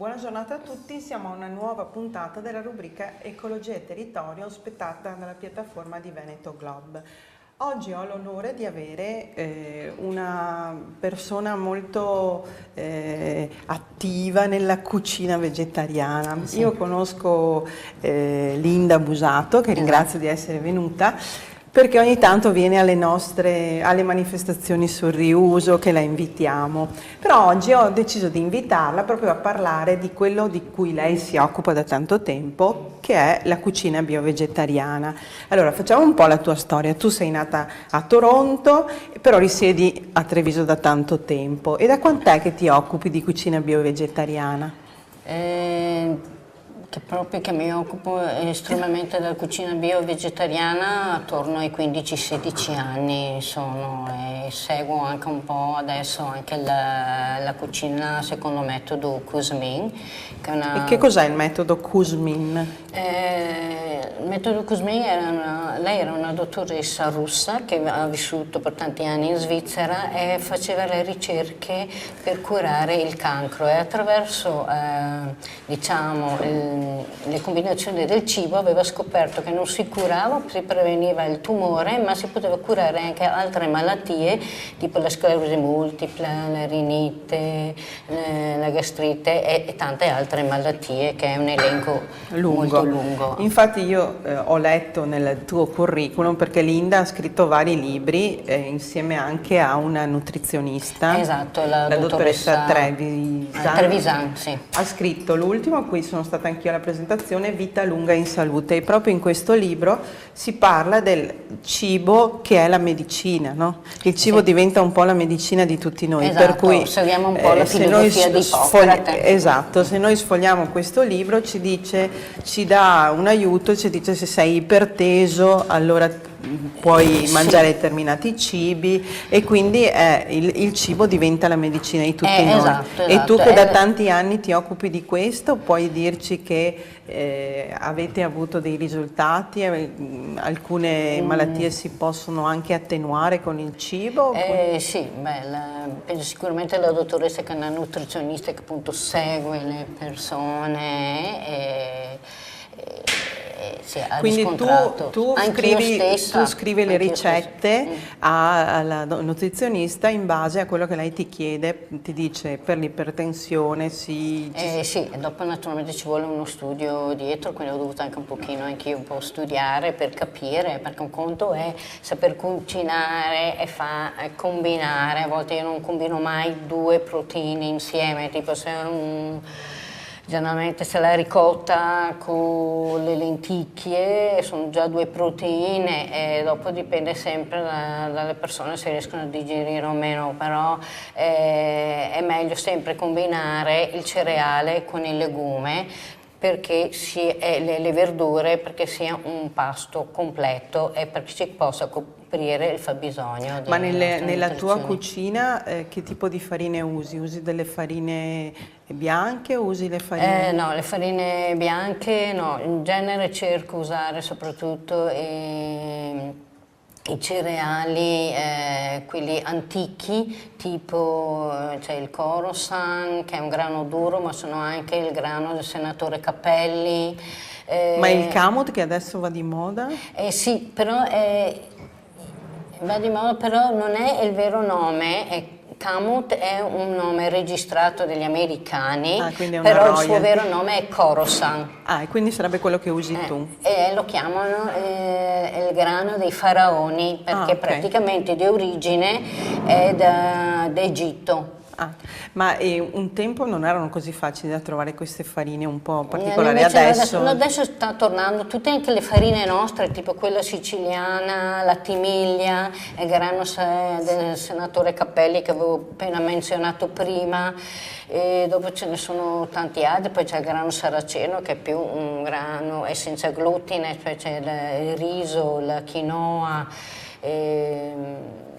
Buona giornata a tutti, siamo a una nuova puntata della rubrica Ecologia e Territorio ospettata dalla piattaforma di Veneto Globe. Oggi ho l'onore di avere una persona molto attiva nella cucina vegetariana. Sì. Io conosco Linda Busato, che ringrazio di essere venuta, perché ogni tanto viene alle manifestazioni sul riuso che la invitiamo. Però oggi ho deciso di invitarla proprio a parlare di quello di cui lei si occupa da tanto tempo, che è la cucina bio-vegetariana. Allora, facciamo un po' la tua storia. Tu sei nata a Toronto, però risiedi a Treviso da tanto tempo. E da quant'è che ti occupi di cucina bio-vegetariana? Che mi occupo estremamente della cucina bio-vegetariana attorno ai 15-16 anni sono, e seguo anche un po' adesso anche la cucina secondo metodo Kuzmin. E che cos'è il metodo Kuzmin? Il metodo Kuzmin lei era una dottoressa russa che ha vissuto per tanti anni in Svizzera e faceva le ricerche per curare il cancro, e attraverso le combinazioni del cibo aveva scoperto che non si curava, si preveniva il tumore, ma si poteva curare anche altre malattie tipo la sclerosi multipla, la rinite, la gastrite e tante altre malattie, che è un elenco molto lungo. Infatti io ho letto nel tuo curriculum, perché Linda ha scritto vari libri insieme anche a una nutrizionista. Esatto, la dottoressa Trevisan, sì. Ha scritto l'ultimo, a cui sono stata anch'io alla presentazione, Vita lunga in salute, e proprio in questo libro si parla del cibo che è la medicina, no? Il cibo diventa un po' la medicina di tutti noi, esatto, per cui seguiamo un po' la filosofia di Ippocrate. Esatto, se noi sfogliamo questo libro ci dà un aiuto, ci dice: se sei iperteso allora puoi mangiare determinati cibi, e quindi il cibo diventa la medicina di tutti noi. Esatto. E tu che da tanti anni ti occupi di questo, puoi dirci che avete avuto dei risultati? Alcune malattie si possono anche attenuare con il cibo? Sì, penso sicuramente la dottoressa, che è una nutrizionista che appunto segue le persone quindi tu scrivi le ricette alla nutrizionista in base a quello che lei ti chiede, ti dice per l'ipertensione sì, e dopo naturalmente ci vuole uno studio dietro, quindi ho dovuto anche un pochino anch'io un po' studiare per capire, perché un conto è saper cucinare e combinare. A volte io non combino mai due proteine insieme, tipo generalmente se la ricotta con le lenticchie sono già due proteine, e dopo dipende sempre dalle persone se riescono a digerire o meno, però è meglio sempre combinare il cereale con il legume, perché le verdure, perché sia un pasto completo e perché si possa coprire il fabbisogno. Ma nella tua cucina che tipo di farine usi? Usi delle farine bianche o usi le farine? No, le farine bianche no, in genere cerco di usare soprattutto i cereali, quelli antichi, tipo c'è il Corosan, che è un grano duro, ma sono anche il grano del senatore Cappelli. Ma il Kamut, che adesso va di moda? Sì, però va di moda, però non è il vero nome. Kamut è un nome registrato degli americani, però il suo vero nome è Corosan. E quindi sarebbe quello che usi tu? Lo chiamano il grano dei faraoni, perché praticamente di origine è d'Egitto. Ma un tempo non erano così facili da trovare queste farine un po' particolari? Adesso sta tornando tutte, anche le farine nostre, tipo quella siciliana, la timiglia, il grano del senatore Cappelli che avevo appena menzionato prima, e dopo ce ne sono tanti altri. Poi c'è il grano saraceno, che è più un grano senza glutine, poi c'è il riso, la quinoa.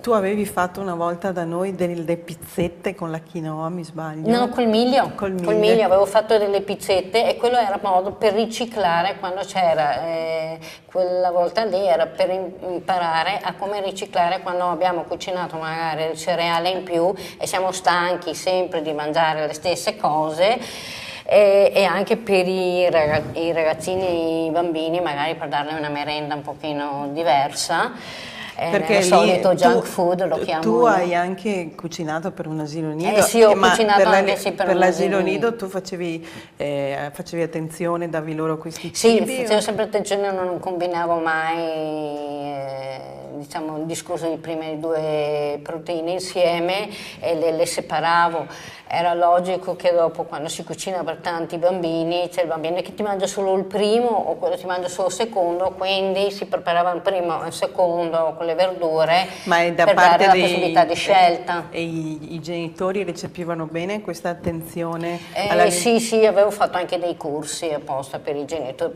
Tu avevi fatto una volta da noi delle pizzette con la quinoa, mi sbaglio? No, col miglio. Col miglio avevo fatto delle pizzette, e quello era modo per riciclare quando c'era. Quella volta lì era per imparare a come riciclare quando abbiamo cucinato magari il cereale in più e siamo stanchi sempre di mangiare le stesse cose. e anche per i ragazzini e i bambini, magari per darle una merenda un pochino diversa. Perché il solito junk food lo chiamo. Tu hai anche cucinato per un asilo nido, sì, ho ma cucinato anche sì, per un l'asilo asilo nido tu facevi attenzione, davi loro questi sì, cibi? facevo sempre attenzione, non combinavo mai diciamo, il discorso di prime due proteine insieme e le separavo. Era logico che dopo, quando si cucina per tanti bambini, c'è il bambino che ti mangia solo il primo o quello che ti mangia solo il secondo, quindi si preparava il primo e il secondo con le verdure Ma da per parte dare la possibilità di scelta. E i genitori recepivano bene questa attenzione? Sì, avevo fatto anche dei corsi apposta per i genitori,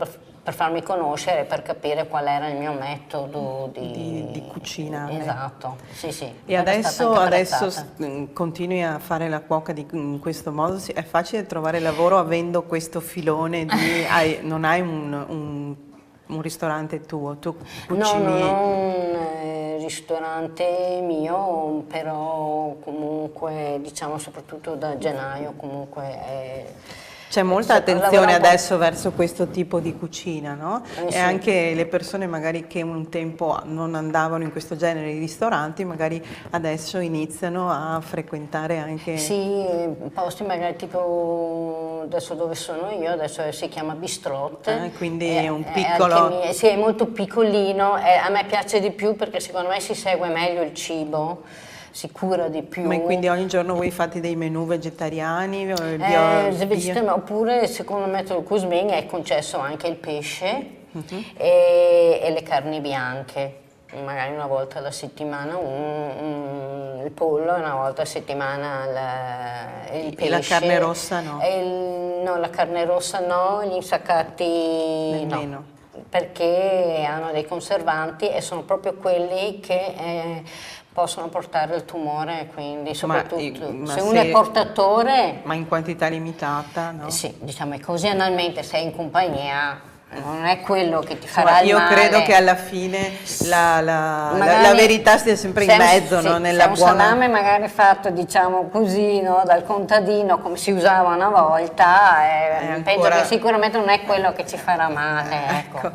per farmi conoscere, per capire qual era il mio metodo di cucina. Esatto, sì. E adesso continui a fare la cuoca in questo modo? È facile trovare lavoro avendo questo filone non hai un ristorante tuo, tu cucini? No, non ho un ristorante mio, però comunque diciamo soprattutto da gennaio comunque c'è molta attenzione adesso verso questo tipo di cucina, no? Sì. E anche le persone magari che un tempo non andavano in questo genere di ristoranti, magari adesso iniziano a frequentare anche... Sì, posti magari tipo adesso dove sono io, adesso si chiama Bistrot. Quindi è un piccolo... Sì, è molto piccolino, a me piace di più perché secondo me si segue meglio il cibo. Si cura di più. Ma quindi ogni giorno voi fate dei menù vegetariani? Oppure secondo il metodo Kuzmin è concesso anche il pesce e le carni bianche, magari una volta alla settimana il pollo e una volta a settimana il pesce. E la carne rossa no? No, la carne rossa no, gli insaccati nemmeno. No, perché hanno dei conservanti e sono proprio quelli che possono portare il tumore, quindi soprattutto se uno è portatore... Ma in quantità limitata, no? Sì, diciamo così analmente sei in compagnia, non è quello che ti farà il male. Io credo che alla fine la verità stia sempre in mezzo, no? Nella buona... un salame magari fatto, diciamo così, no? Dal contadino, come si usava una volta, penso che sicuramente non è quello che ci farà male, ecco.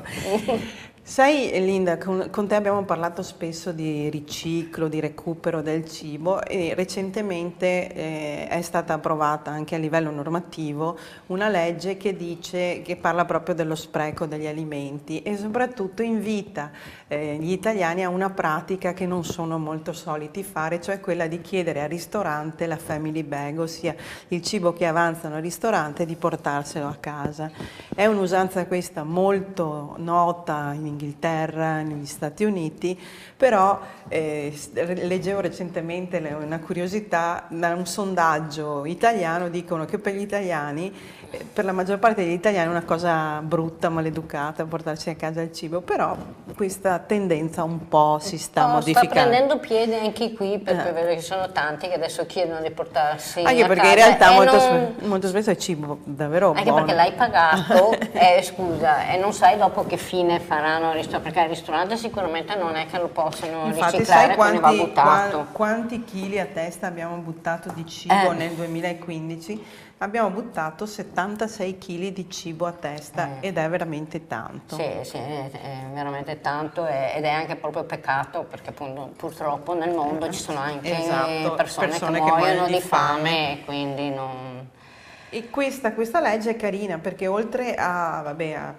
Sai Linda, con te abbiamo parlato spesso di riciclo, di recupero del cibo e recentemente è stata approvata anche a livello normativo una legge che parla proprio dello spreco degli alimenti e soprattutto invita gli italiani a una pratica che non sono molto soliti fare, cioè quella di chiedere al ristorante la family bag, ossia il cibo che avanzano al ristorante di portarselo a casa. È un'usanza questa molto nota in Inghilterra, negli Stati Uniti, però leggevo recentemente una curiosità, da un sondaggio italiano dicono che per gli italiani, per la maggior parte degli italiani è una cosa brutta, maleducata portarsi a casa il cibo, però questa tendenza un po' si sta modificando. Sta prendendo piede anche qui perché vedo che sono tanti che adesso chiedono di portarsi anche a perché casa. In realtà molto spesso è cibo davvero anche buono. Perché l'hai pagato, scusa, e non sai dopo che fine faranno perché al ristorante sicuramente non è che lo possono riciclare, quindi va buttato. Quanti chili a testa abbiamo buttato di cibo nel 2015? Abbiamo buttato 76 kg di cibo a testa ed è veramente tanto. Sì, è veramente tanto ed è anche proprio peccato perché appunto, purtroppo nel mondo ci sono anche persone che muoiono di fame e quindi non... E questa legge è carina perché oltre a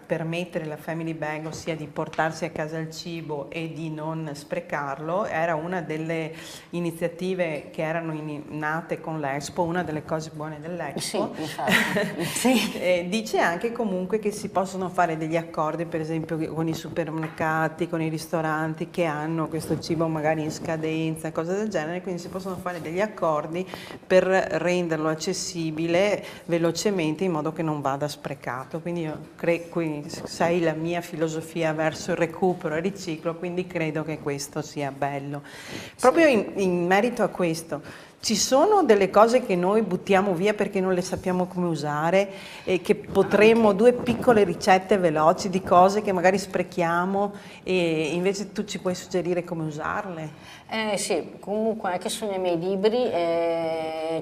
permettere la family bag, ossia di portarsi a casa il cibo e di non sprecarlo, era una delle iniziative che erano nate con l'Expo, una delle cose buone dell'Expo. Sì, infatti. Sì. Dice anche comunque che si possono fare degli accordi, per esempio con i supermercati, con i ristoranti che hanno questo cibo magari in scadenza, cose del genere, quindi si possono fare degli accordi per renderlo accessibile velocemente in modo che non vada sprecato. Quindi sai la mia filosofia verso il recupero e il riciclo, quindi credo che questo sia bello. Proprio in merito a questo, Ci sono delle cose che noi buttiamo via perché non le sappiamo come usare e che potremmo, due piccole ricette veloci di cose che magari sprechiamo e invece tu ci puoi suggerire come usarle? Sì, comunque anche sui miei libri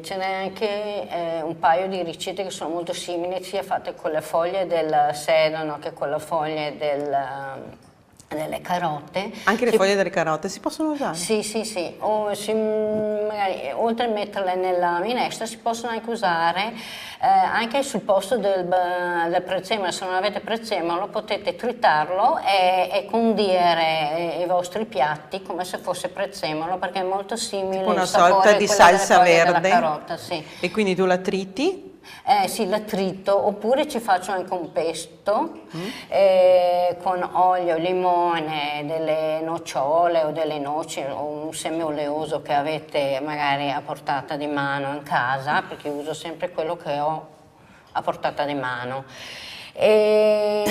ce n'è anche un paio di ricette che sono molto simili, sia fatte con le foglie del sedano che con le foglie delle carote. Anche le foglie delle carote si possono usare? Sì, sì, sì, magari, oltre a metterle nella minestra si possono anche usare anche sul posto del prezzemolo. Se non avete prezzemolo potete tritarlo e condire i vostri piatti come se fosse prezzemolo, perché è molto simile Tipo una il sapore sorta di a quello delle salsa foglie della verde? carota, sì. E quindi tu la triti? Sì, la trito, oppure ci faccio anche un pesto con olio, limone, delle nocciole o delle noci o un seme oleoso che avete magari a portata di mano in casa, perché uso sempre quello che ho a portata di mano. E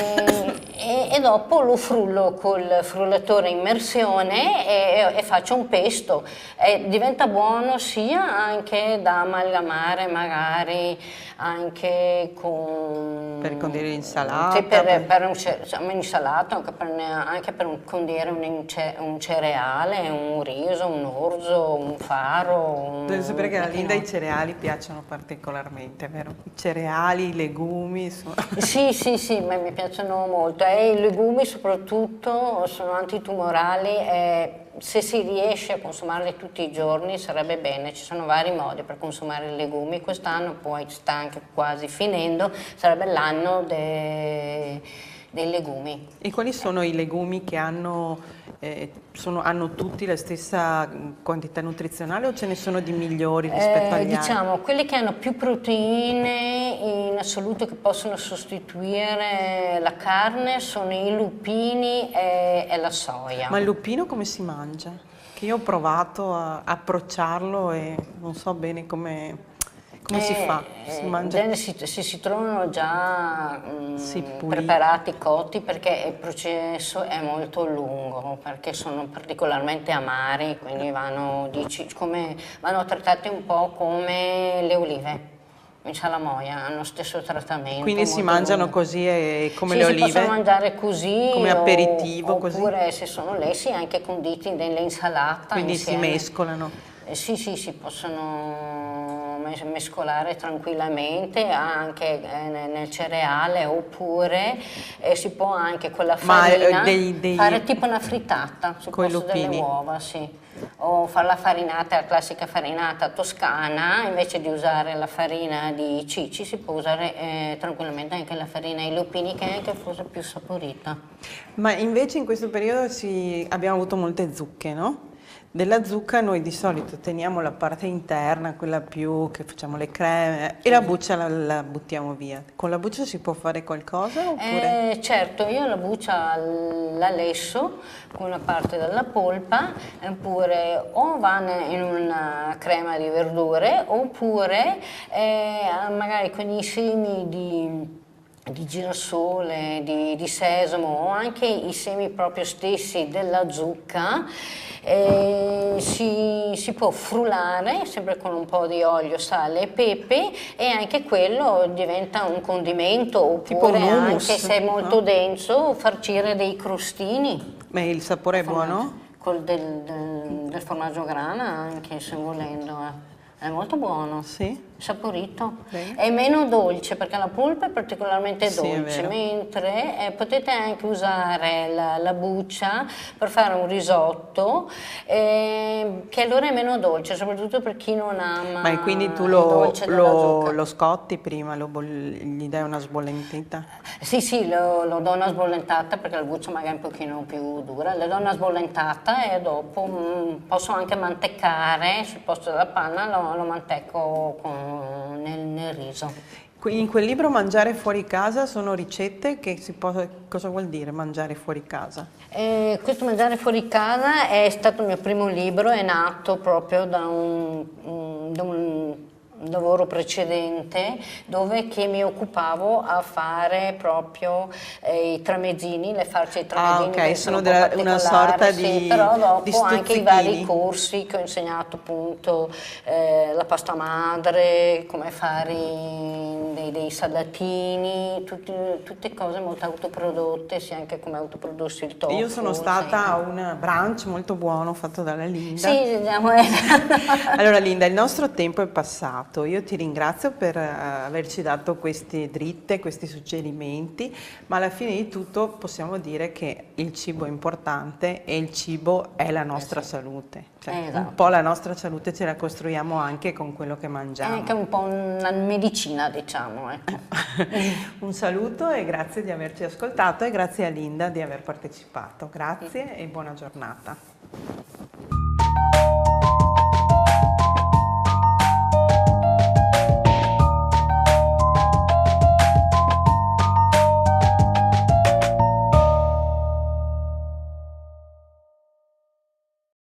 dopo lo frullo col frullatore a immersione e faccio un pesto. Diventa buono sia anche da amalgamare magari anche con... Per condire l'insalata? Sì, per un'insalata, anche per condire un cereale, un riso, un orzo, un faro. Devo sapere che a Linda i cereali piacciono particolarmente, vero? I cereali, i legumi, insomma. Sì, sì, sì, ma mi piacciono molto e i legumi soprattutto sono antitumorali e se si riesce a consumarli tutti i giorni sarebbe bene, ci sono vari modi per consumare i legumi, quest'anno poi sta anche quasi finendo, sarebbe l'anno dei legumi. E quali sono i legumi che hanno tutti la stessa quantità nutrizionale o ce ne sono di migliori rispetto agli altri? Diciamo, quelli che hanno più proteine in assoluto che possono sostituire la carne sono i lupini e la soia. Ma il lupino come si mangia? Che io ho provato a approcciarlo e non so bene come si fa. Si mangia? Si trovano già Sì, preparati, cotti, perché il processo è molto lungo, perché sono particolarmente amari, quindi vanno trattati un po' come le olive. In salamoia hanno lo stesso trattamento. Quindi si mangiano lungo. così come Sì, le si olive? possono mangiare così come aperitivo, oppure così? se sono lessi anche conditi nelle insalate. Quindi insieme. si mescolano? Sì, sì, si possono mescolare tranquillamente anche nel cereale oppure si può anche con la farina fare tipo una frittata sul posto delle uova, sì. O fare la farinata, la classica farinata toscana, invece di usare la farina di cici si può usare tranquillamente anche la farina di lupini, che è anche forse più saporita. Ma invece in questo periodo abbiamo avuto molte zucche, no? Della zucca noi di solito teniamo la parte interna, quella più che facciamo le creme, e la buccia la buttiamo via. Con la buccia si può fare qualcosa oppure? Certo, io la buccia la lesso con una parte della polpa, oppure o va in una crema di verdure, oppure magari con i semi di girasole, di sesamo o anche i semi proprio stessi della zucca. Si può frullare sempre con un po' di olio, sale e pepe e anche quello diventa un condimento, oppure anche se è molto denso farcire dei crostini. Ma il sapore è buono? Del formaggio grana anche, se volendo. È molto buono, sì, saporito. Bene. È meno dolce perché la polpa è particolarmente Sì, dolce, è mentre potete anche usare la buccia per fare un risotto che allora è meno dolce, soprattutto per chi non ama Ma quindi tu il dolce della zucca. lo scotti prima, gli dai una sbollentita? Sì, sì, lo do una sbollentata perché la buccia magari è un pochino più dura, le do una sbollentata e dopo posso anche manteccare sul posto della panna, lo mantecco nel riso. In quel libro Mangiare fuori casa sono ricette che cosa vuol dire mangiare fuori casa? Questo Mangiare fuori casa è stato il mio primo libro, è nato proprio da un un lavoro precedente dove che mi occupavo a fare proprio i tramezzini, le farce ai tramezzini. ok, sono un po' una sorta particolari, sì, però di dopo anche i vari stuzzichini. corsi che ho insegnato, appunto la pasta madre, come fare dei salatini, tutte cose molto autoprodotte, sì, anche come autoprodursi il tofu. Io sono stata a un brunch molto buono fatto dalla Linda. Sì, diciamo, Allora Linda, il nostro tempo è passato, io ti ringrazio per averci dato queste dritte, questi suggerimenti, ma alla fine di tutto possiamo dire che il cibo è importante e il cibo è la nostra salute, cioè esatto. un po' la nostra salute ce la costruiamo anche con quello che È mangiamo. anche un po' una medicina, diciamo, ecco. Un saluto e grazie di averci ascoltato e grazie a Linda di aver partecipato, grazie e buona giornata.